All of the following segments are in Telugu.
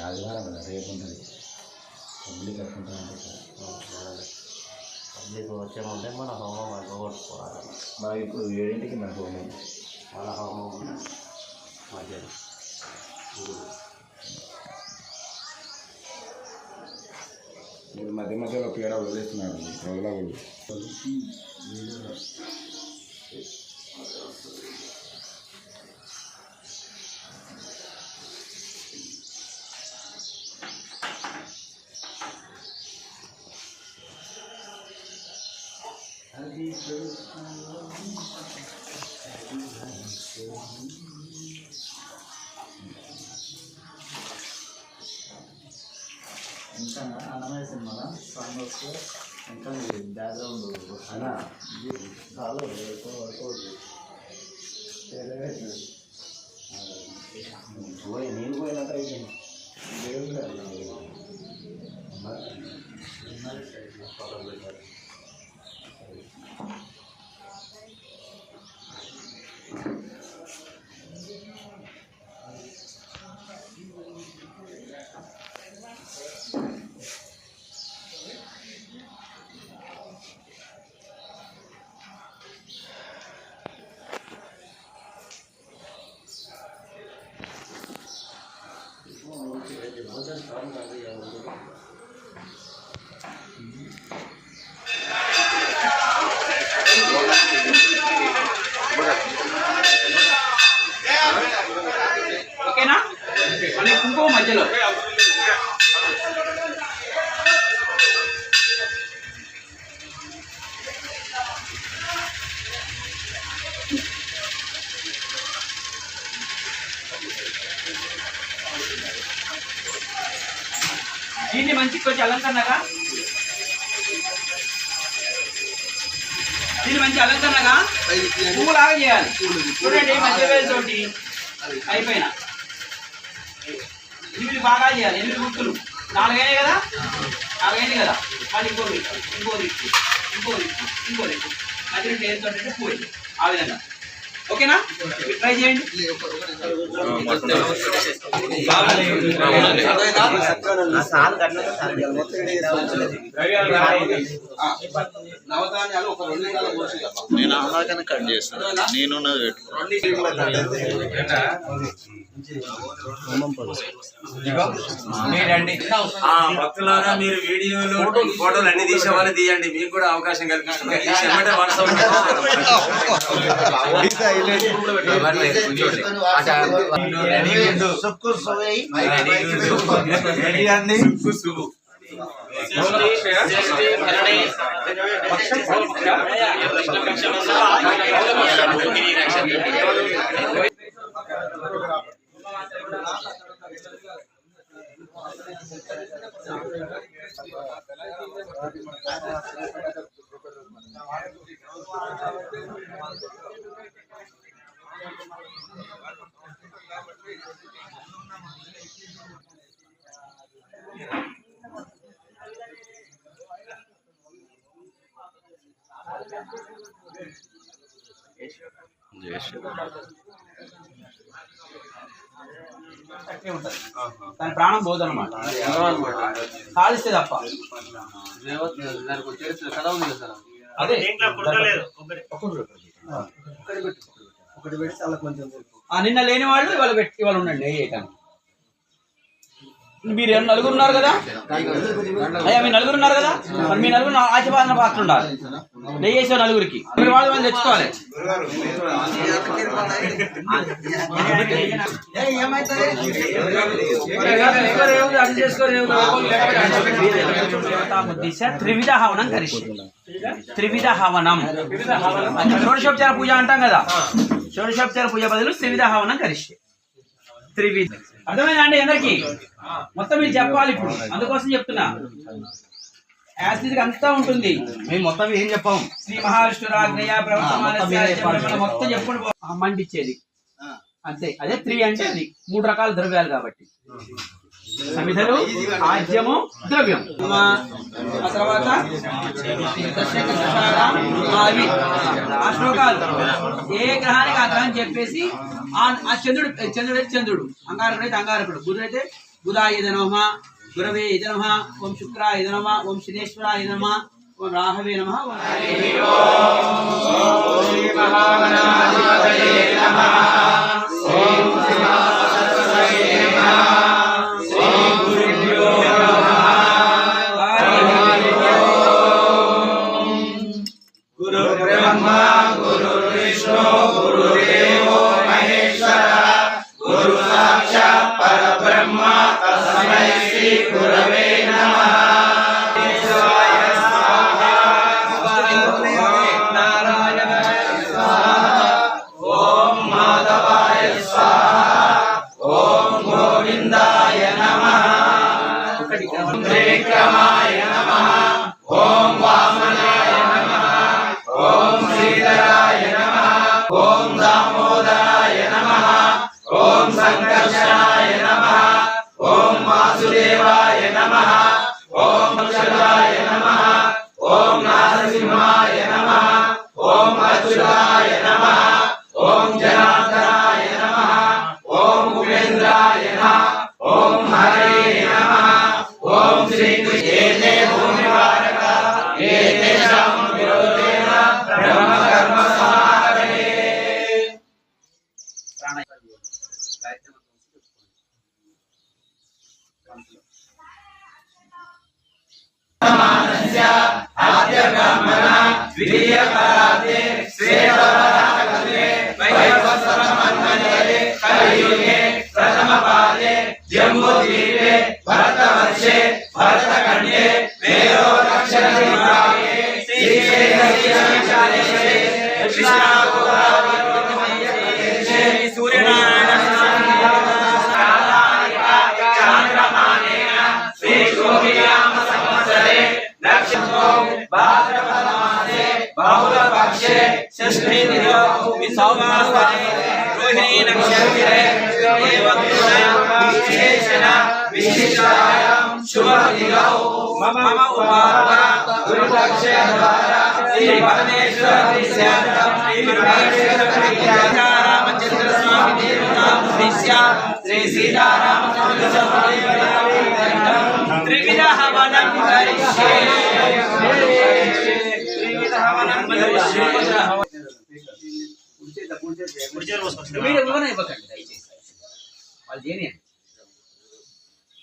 ఆదివారం కదా రేపు ఉంటుంది పబ్లిక్ ఎట్లుంటుందంటే పబ్లిక్ వచ్చేమంటే మన హోమం అయిపోగొట్టుకోవాలి. మనం ఇప్పుడు 7ంటికి మన హోమం మన హోమం మధ్యాహ్నం మీరు మధ్య మధ్యలో పేడ వదిలేస్తున్నారు వదలకూడదు. ఇంకా అన్నమయ్య సినిమాలో సాంగ్ వస్తే ఇంకా బ్యాక్గ్రౌండ్ అలా చాలా పోయి నేను పోయినాక ఓకేనా? మళ్ళీ కుంకుమ మధ్యలో దీన్ని మంచి కొంచెం అలంకరణగా పువ్వులాగా చేయాలి. చూడండి మధ్య వేలుతోటి అయిపోయినా ఇవి బాగా చేయాలి. 8 గుర్తులు 4 అయినాయి కదా, 4 అయింది కదా. మళ్ళీ ఇంకో రిక్కు మధ్య టేరుతో పోయింది. ఆ విధంగా ఓకేనా? ట్రై చేయండి. నేను అలాగనే కట్ చేస్తాను. నేను భక్తులారా, మీరు వీడియోలు ఫోటోలు అన్ని తీసే వాళ్ళు తీయండి. మీకు కూడా అవకాశం కల్పిస్తుంది. దాని ప్రాణం పోదు అనమాట, కాలిస్తే తప్ప. అదే నిన్న లేని వాళ్ళు ఇవాళ పెట్టి ఇవాళ ఉండండి. మీరు నలుగురు ఉన్నారు కదా, అయ్యా మీ నలుగురు ఉన్నారు కదా, మరి మీ నలుగురు ఆశీర్వాదన పాత్ర ఉండాలి. నెయ్యి వేసే నలుగురికి వాళ్ళు తెచ్చుకోవాలి. త్రివిధ హవనం కరిష్యే. త్రివిధ హవనం షోడశోపచార పూజ అంటాం కదా, షోడశోపచార పూజ బదులు త్రివిధ హవనం కరిష్యే. త్రివిధ అర్థమైందా అండి అందరికి? మొత్తం మీరు చెప్పాలి ఇప్పుడు, అందుకోసం చెప్తున్నా. యాసిడ్ అంతా ఉంటుంది. మేము మొత్తం ఏం చెప్పాం? శ్రీ మహావిష్ణురాజ్ఞయ మొత్తం చెప్పుకుంటూ మండిచ్చేది అంతే. అదే 3 అంటే అది 3 రకాల ద్రవ్యాలు కాబట్టి సమిధలు ఆజ్యము ద్రవ్యం ఆ తర్వాత అవి ఆ శ్లోకాలు ఏ గ్రహానికి ఆ గ్రహం చెప్పేసి ఆ చంద్రుడు అంగారకుడైతే అంగారకుడు, బుధుడైతే బుధాయ నమః, గురవే నమః, ఓం శుక్రాయ నమః, ఓం శనేశ్వరాయ నమః, ఓం రాహవే నమః,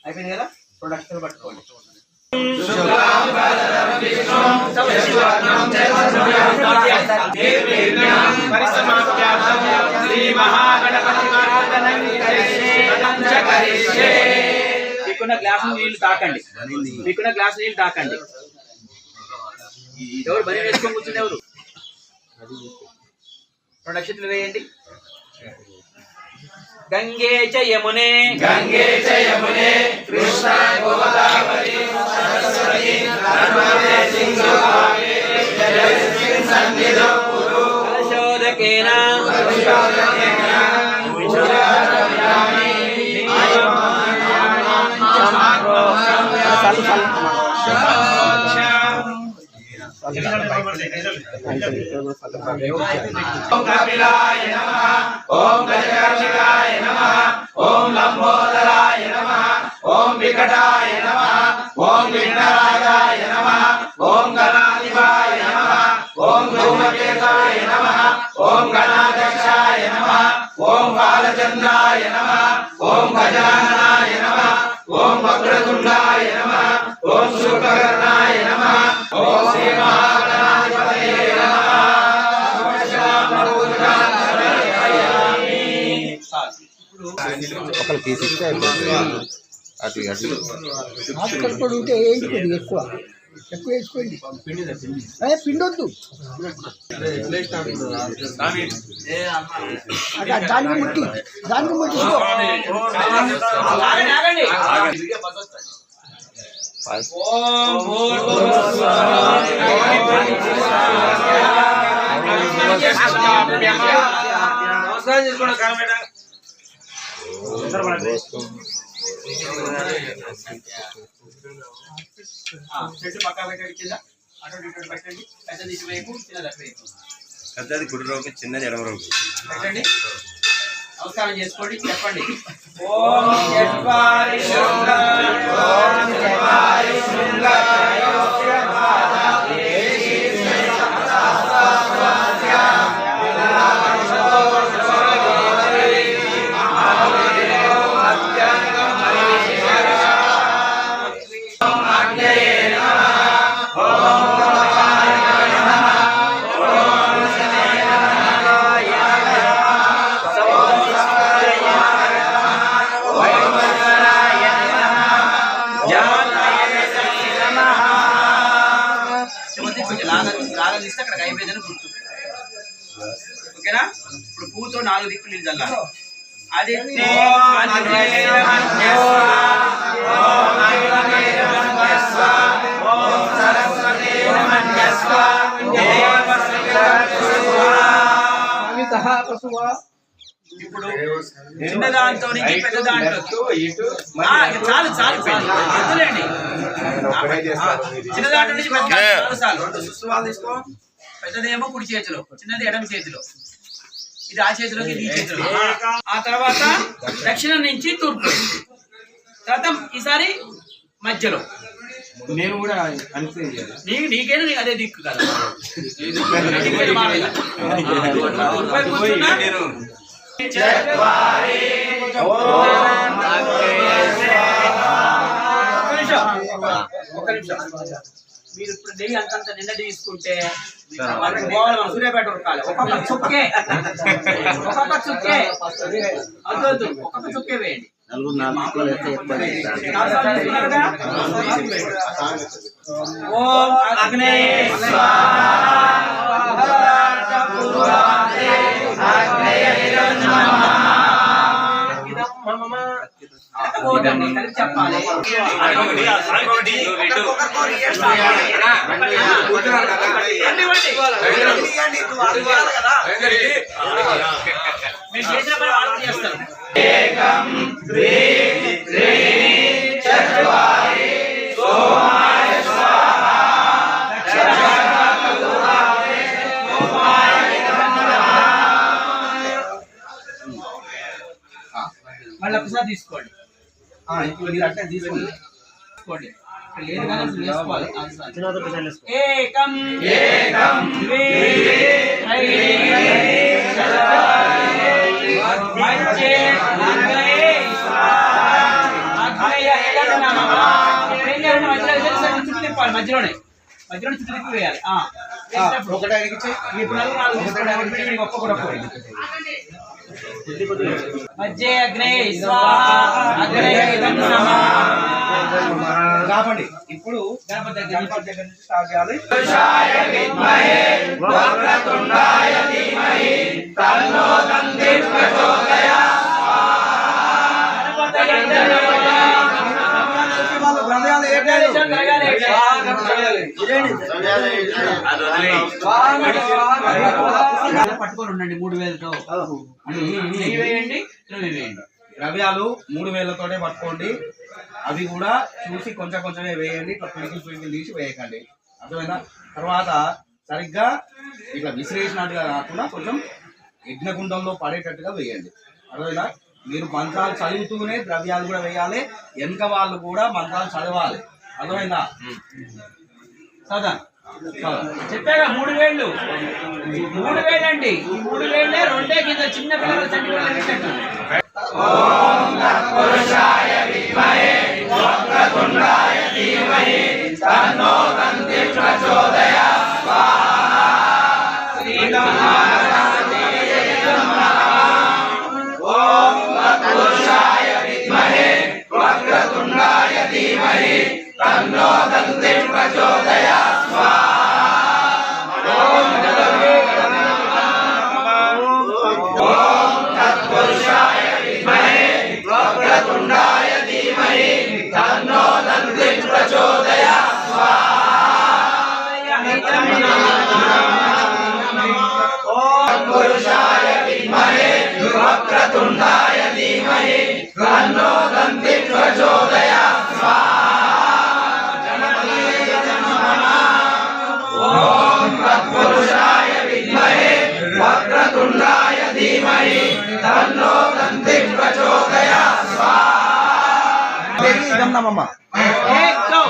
అయిపోయింది కదా. ప్రొడక్షన్ పట్టుకోండి. మీకున్న గ్లాసు నీళ్లు తాకండి, మీకున్న గ్లాసు నీళ్లు తాకండి. ఎవరు బలి వేసుకొని కూర్చుంది? ఎవరు? ప్రొడక్షన్లు వేయండి. గంగే చ యమునే కృష్ణ గోదావరి సరస్వతి నర్మదే సింధు కావేరి సన్నిధౌ కురు కలశోదకేన ఓం కపిలాయ నమః, ఓం గజకర్ణికాయ నమః, ఓం లంబోదరాయ నమః, ఓం వికటాయ నమః, ఓం విఘ్నరాజాయ నమః, ఓం గణాధిపాయ నమః, ఓం ధూమకేతాయ నమః, ఓం గణాధ్యక్షాయ నమః, ఓం బాలచంద్రాయ నమః, ఓం గజాననాయ నమః, ఓం వక్రతుండాయ నమః, ఓం శూర్పకర్ణాయ నమః, ఓం శ్రీ మహాగణాధిపతయే నమః. ఒకరు తీసిస్తే అటు అటు హాస్పిటల్ ఉంటే ఏంటి కొద్దిగా ఎక్కువ వేసుకోండి. పిండొద్దు, దానికి ముట్టి నమస్కారం చేసుకోండి. చెట్టు పక్క పెట్టండి, కింద అటు ఇటు పెట్టండి. పెద్దది ఇటు వైపు, చిన్నది అటు వైపు పెద్దది కుడి రోగి, చిన్నది ఎడమ రోగి పెట్టండి. నమస్కారం చేసుకోండి, చెప్పండి. ఓం చత్వారి శృంగాయ ఓం చత్వారి శృంగాయ తీస్తే అక్కడ అయిపోయిందని గుర్తు. ఓకేనా? ఇప్పుడు పూతో 4 దిక్కులు నీళ్ళు చల్లాలి. అది ఇప్పుడు చిన్న దాంతో నుంచి పెద్ద దాంట్లో చాలు చాలు చాలు వద్దులేండి. చిన్న దాంట్లో నుంచి పెద్ద చాలు. 2 సుస్వాలు తీసుకో. పెద్దదేమో కుడి చేతిలో, చిన్నది ఎడమ చేతిలో. ఇది ఆ చేతిలోకి, ఇది ఈ చేతిలో. ఆ తర్వాత దక్షిణం నుంచి తూర్పు. తర్వాత ఈసారి మధ్యలో. నేను కూడా నీకేనా నీకు అదే దిక్కు కదా. మీరు ఇప్పుడు నెయ్యి అంతంత నిన్న తీసుకుంటే సూర్యాపేట ఉరకాలి. ఒక్కొక్క చుక్కే ఒక్కొక్క చుక్కే వేయండి. ఓం అగ్నే చెప్పాలి. మీరు చేసిన పని వాళ్ళు చేస్తారు. మళ్ళీ ఒకసారి తీసుకోండి. ఇప్పుడు మీరు అట్లా తీసుకోండి. లేదు కానీ వేసుకోవాలి. ఏకం ద్వే మధ్యలోనే చుట్టూ తిప్పి వేయాలి. మధ్య అగ్నే కాబట్టి ఇప్పుడు గణపతి దగ్గర నుంచి స్టార్ట్ చేయాలి. పట్టుకొని ఉండండి 3 వేలతో వేయండి. ద్రవ్యాలు 3 వేలతోనే పట్టుకోండి. అవి కూడా చూసి కొంచెం కొంచెమే వేయండి. ఇట్లా పిడికిలు తీసి వేయకండి. అర్థమైందా? తర్వాత సరిగ్గా ఇట్లా విసిరేసినట్టుగా కాకుండా కొంచెం యజ్ఞగుండంలో పడేటట్టుగా వేయండి. అర్థమైందా? మీరు మంత్రాలు చదువుతూనే ద్రవ్యాలు కూడా వేయాలి. వెనక వాళ్ళు కూడా మంత్రాలు చదవాలి. అర్థమైందా? చదా చెప్పాగా 3 వేళ్ళు 3 వేలండి. 3 వేళ్ళే 2 కింద చిన్న పిల్లల చంటి వక్రతుండాయ ధీమహి తన్నో దంతి నమః एक दो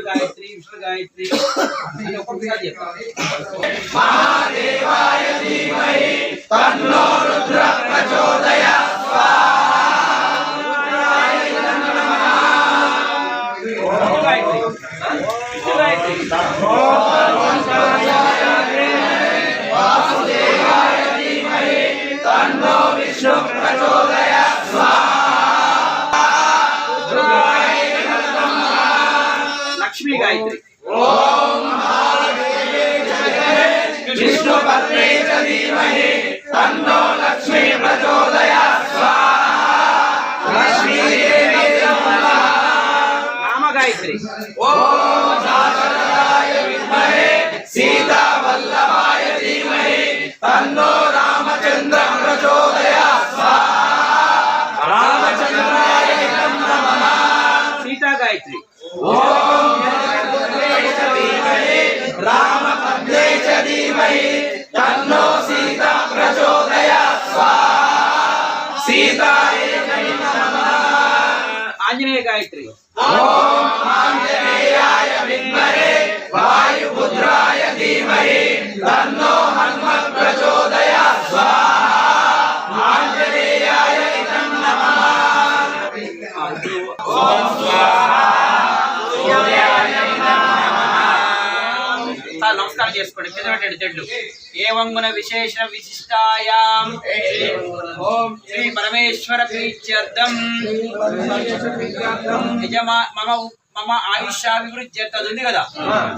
गायत्री विष्णु गायत्री అని ఒక్కొక్కసారి చెప్పాలి. మహాదేవాయ ధీమహి తన్నో రుద్ర ప్రచోదయాత్ గాయత్రి విష్ణు గాయత్రి వాసుదేవాయ ధీమహి తన్నో విష్ణు ప్రచోదయాత్ लक्ष्मी गायत्री ओम विष्णु पत्नी च धीमहि तन्नो लक्ष्मी प्रचोदयात् लक्ष्मी देवी नमः नाम गायत्री ओम शारदाय विद्महे सीता वल्लभाय धीमहि तन्नो रामचंद्र प्रचोदयात् रामचंद्राय नमः सीता गायत्री ओम रामपद्मे च धीमहि तन्नो सीता प्रचोदयात् सीताय नमः आंजनेय गायत्री ओम आंजनेयाय विद्महे वायुपुत्राय धीमहि तन्नो हनुमत् प्रचोदयात् आंजनेयाय नमः ओम नमस्कार చేసుకోండి పెద్దవాటి చెడ్లు ఏవంగున విశేష విశిష్టాయాం ఓం శ్రీ పరమేశ్వర ప్రీత్యర్థం మమ ఆయుష్యాభివృద్ధి ఉంది కదా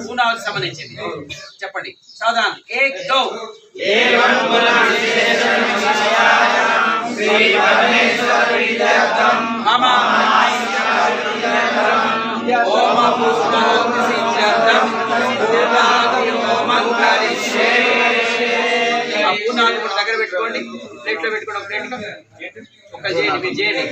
పూర్ణావతి సంబంధించింది చెప్పండి సాధారణ ఏక్ దో మమ ఓం పూర్ణావతి సిద్ధ్యర్థం పూర్ణావతి కూడా దగ్గర పెట్టుకోండి ప్లేట్లో పెట్టుకోండి ఒక ప్లేట్లో ఒక చేయండి మీరు చేయండి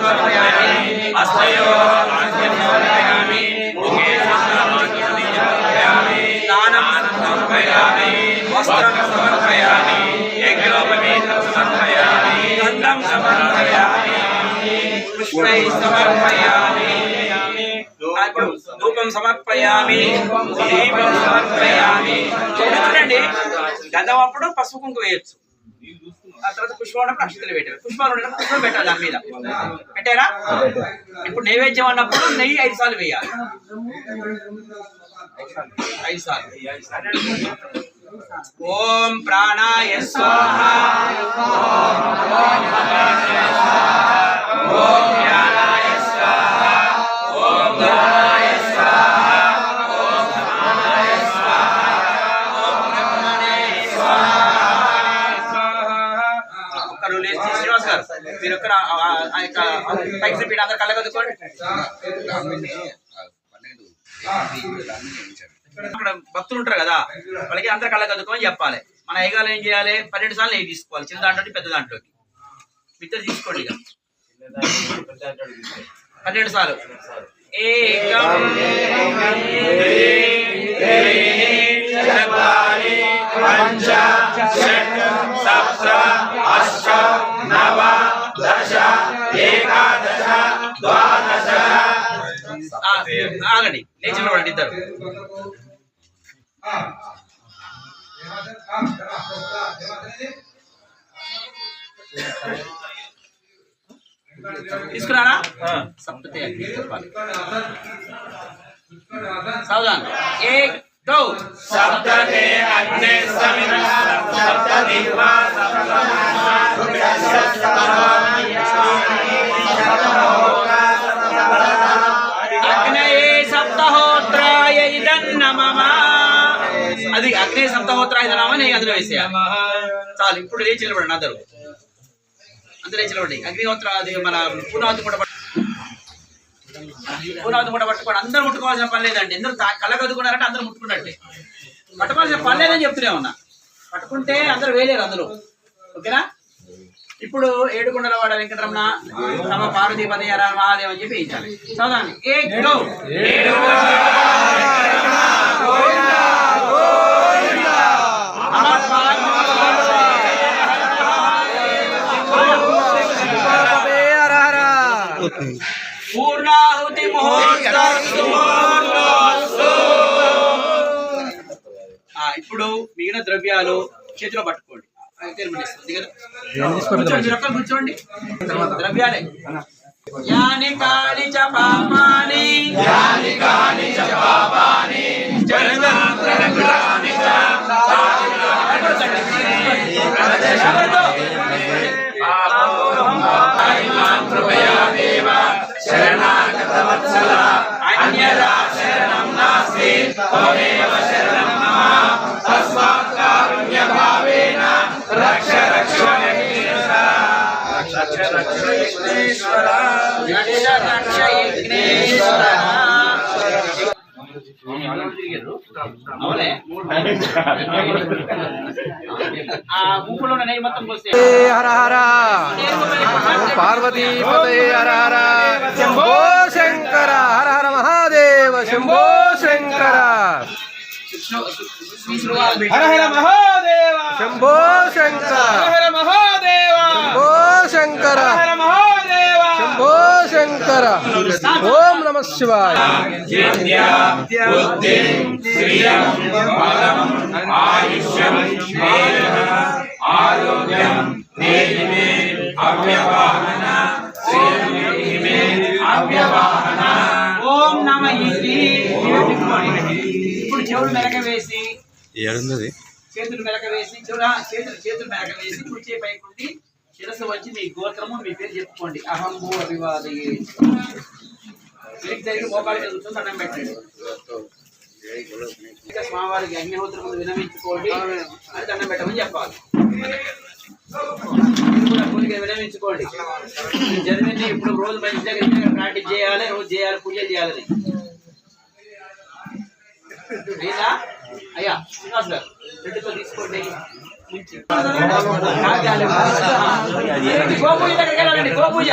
సమర్పయామి హస్తయోః అర్ఘ్యం సమర్పయామి ముఖే సమర్పయామి స్నానం సమర్పయామి వస్త్రం సమర్పయామి యజ్ఞోపవీతం సమర్పయామి గంధం సమర్పయామి పుష్పై సమర్పయామి ధూపం సమర్పయామి దీపం సమర్పయామి. చూడండి గంధం అప్పుడు పసుపు కుంకుమ వేయచ్చు, ఆ తర్వాత పుష్పం ఉన్నప్పుడు అక్షతలు పెట్టారు, పుష్పాలు ఉన్నప్పుడు పుష్పం పెట్టాలి, దాని మీద పెట్టారా. ఇప్పుడు నైవేద్యం అన్నప్పుడు నెయ్యి 5 సార్లు వేయాలి, 5 సార్లు. ఓం ప్రాణాయ స్వాహ ఓం జ్ఞానాయ స్వాహ ఓం జ్ఞానాయ స్వాహ ఓం జ్ఞానాయ స్వాహ ఓం బ్రహ్మణే స్వాహ. ఒక్కరు లేచి శ్రీనివాస్ గారు మీరు ఒక్కరు ఆ యొక్క పైకి రిపీట్ అందరు కళ్ళగదుకోండి. అక్కడ భక్తులు ఉంటారు కదా, వాళ్ళకి అందరు కళ్ళగదుకోని చెప్పాలి. మన అయ్యగారు ఏం చేయాలి, 12 సార్లు నెయ్యి తీసుకోవాలి, చిన్న దాంట్లో పెద్ద దాంట్లోకి మిద్దరు తీసుకోండి. ఇక 12 సార్లు ఏకం చత్వారి పంచ షట్ సప్త అష్ట నవ దశ ఏకాదశ ద్వాదశ. ఆగండి, లేచి నిలబడండి ఇద్దరు. తీసుకున్నారా? సప్తతే అగ్ని చెప్పాలి. సావధాన్. ఏక్ దో సప్తతే అగ్ని సమిధ సప్తదివ్వా అగ్నయే సప్తహోత్రాయ ఇదన్నమమ. అది అగ్నే సప్తహోత్రాయ ఇదన్నమని అందులో వేసేయాలి. చాలు. ఇప్పుడు లేచి నిలబడండి అందరూ, అందరూ లేచి నిలబడండి. అగ్నిహోత్ర అది మన పూర్ణావతి కూడా పట్టుకోండి. అందరూ ముట్టుకోవాల్సిన పని లేదండి. అందరూ కళ్ళ కదుకున్నారంటే అందరూ ముట్టుకున్నట్టే, పట్టుకోవాల్సిన పని లేదని చెప్తూనే ఉన్నా. పట్టుకుంటే అందరూ వేయలేరు అందులో, ఓకేనా. ఇప్పుడు ఏడుకొండలవాడ వెంకటరమణ నమ పార్వతీపతి హర మహాదేవ్ అని చెప్పి వేయించాలి. చదవండి. ఏక్ గో పూర్ణాహుతి ముహూర్తస్తు. ఇప్పుడు మిగిలిన ద్రవ్యాలు చేతిలో పట్టుకోండి. కూర్చోండి. ద్రవ్యాలే యాని కాని చ పాపాని యాని కాని చ పాపాని జన్మాంతరాని చ శరణాగత వత్సల అన్యదా శరణం నాస్తి త్వమేవ శరణం మమ తస్మాత్ కారుణ్య భావేన రక్ష రక్ష యజ్ఞేశ్వర రక్ష రక్ష యజ్ఞేశ్వర రక్ష రక్ష యజ్ఞేశ్వర. ఆ ఊపులో నెయ్యి మొత్తం పోస్తే హర హర పార్వతీపతే హర హర శంభో శంకర హర హర మహాదేవ శంభో శంకర హర హర మహాదేవ శంభో శంకర హర హర మహాదేవ శంభో శంకర హర మహాదేవ శంభో శంకర. ఓం నమః శివాయ. ఆరోగ్యం ఓం నమ. ఇప్పుడు చెవులు మెరక వేసి చేతులు మెరక వేసి చేతులు మెరక వేసి కుడి పైకుండి శిరస్సు వచ్చి మీ గోత్రము మీ పేరు చెప్పుకోండి. అహం భూ అభివాదయే. జరిగి మోకాలు కూర్చొని దండం పెట్టండి. స్వామివారికి అగ్నిహోత్రములు వినమించుకోండి అని దండం పెట్టమని చెప్పాలి. వినమించుకోండి. జరిగింది ఇప్పుడు రోజు మంచిగా ప్రాక్టీస్ చేయాలి, రోజు చేయాలి, పూజ చేయాలని. అయ్యా శ్రీనివాస్ గారు 2తో తీసుకోండి. ఏంటి గోపూజ దగ్గరికి వెళ్ళాలండి, గోపూజ